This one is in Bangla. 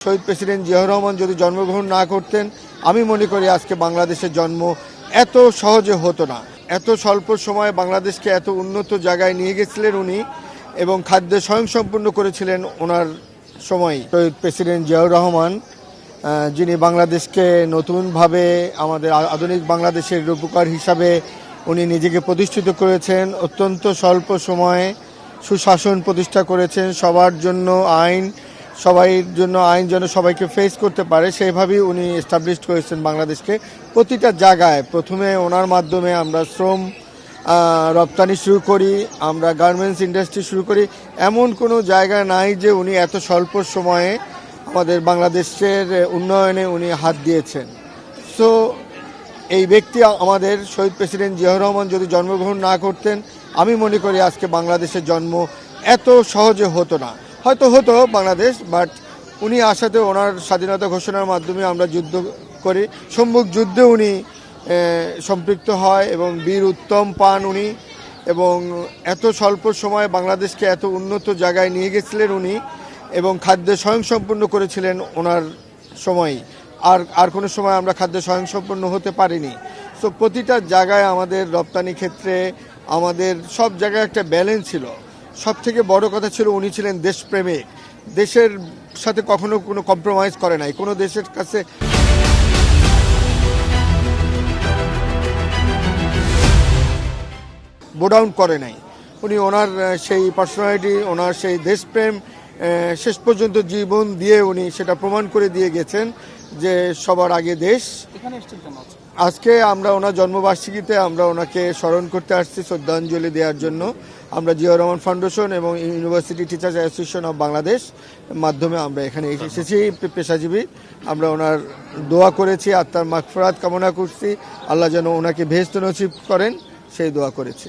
শহীদ প্রেসিডেন্ট জিয়াউর রহমান যদি জন্মগ্রহণ না করতেন, আমি মনে করি আজকে বাংলাদেশের জন্ম এত সহজে হতো না। এত স্বল্প সময়ে বাংলাদেশকে এত উন্নত জায়গায় নিয়ে গেছিলেন উনি এবং খাদ্যে স্বয়ংসম্পূর্ণ করেছিলেন ওনার সময়। শহীদ প্রেসিডেন্ট জিয়াউর রহমান যিনি বাংলাদেশকে নতুনভাবে আমাদের আধুনিক বাংলাদেশের রূপকার হিসাবে উনি নিজেকে প্রতিষ্ঠিত করেছেন। অত্যন্ত স্বল্প সময়ে সুশাসন প্রতিষ্ঠা করেছেন, সবার জন্য আইন যেন সবাইকে ফেস করতে পারে সেইভাবেই উনি এস্টাবলিশ করেছেন বাংলাদেশকে। প্রতিটা জায়গায় প্রথমে ওনার মাধ্যমে আমরা শ্রম রপ্তানি শুরু করি, আমরা গার্মেন্টস ইন্ডাস্ট্রি শুরু করি। এমন কোনো জায়গা নাই যে উনি এত স্বল্প সময়ে আমাদের বাংলাদেশের উন্নয়নে উনি হাত দিয়েছেন। সো এই ব্যক্তি আমাদের শহীদ প্রেসিডেন্ট জিয়াউর রহমান যদি জন্মগ্রহণ না করতেন, আমি মনে করি আজকে বাংলাদেশের জন্ম এত সহজে হতো না। হয়তো হতো বাংলাদেশ, বাট উনি আসাতে ওনার স্বাধীনতা ঘোষণার মাধ্যমে আমরা যুদ্ধ করি, সম্মুখ যুদ্ধে উনি সম্পৃক্ত হয় এবং বীর উত্তম পান উনি, এবং এত স্বল্প সময়ে বাংলাদেশকে এত উন্নত জায়গায় নিয়ে গেছিলেন উনি এবং খাদ্যে স্বয়ংসম্পূর্ণ করেছিলেন ওনার সময়। আর কোনো সময় আমরা খাদ্যে স্বয়ংসম্পূর্ণ হতে পারিনি। সো প্রতিটা জায়গায় আমাদের রপ্তানি ক্ষেত্রে আমাদের সব জায়গায় একটা ব্যালেন্স ছিল। সব থেকে বড় কথা ছিল উনি ছিলেন দেশপ্রেমিক, দেশের সাথে কখনো কোনো কম্প্রোমাইজ করে নাই, কোনো দেশের কাছে বোডাউন করে নাই। উনি ওনার সেই পার্সোনালিটি, ওনার সেই দেশপ্রেম শেষ পর্যন্ত জীবন দিয়ে উনি সেটা প্রমাণ করে দিয়ে গেছেন যে সবার আগে দেশ। আজকে আমরা ওনার জন্মবার্ষিকীতে আমরা ওনাকে স্মরণ করতে আসছি, শ্রদ্ধাঞ্জলি দেওয়ার জন্য। আমরা জিয়াউর রহমান ফাউন্ডেশন এবং university teachers association of Bangladesh মাধ্যমে আমরা এখানে এসেছি পেশাজীবী। আমরা ওনার দোয়া করেছি, আত্মার মাগফিরাত কামনা করছি, আল্লাহ যেন ওনাকে বেহেশত নসিব করেন সেই দোয়া করেছি।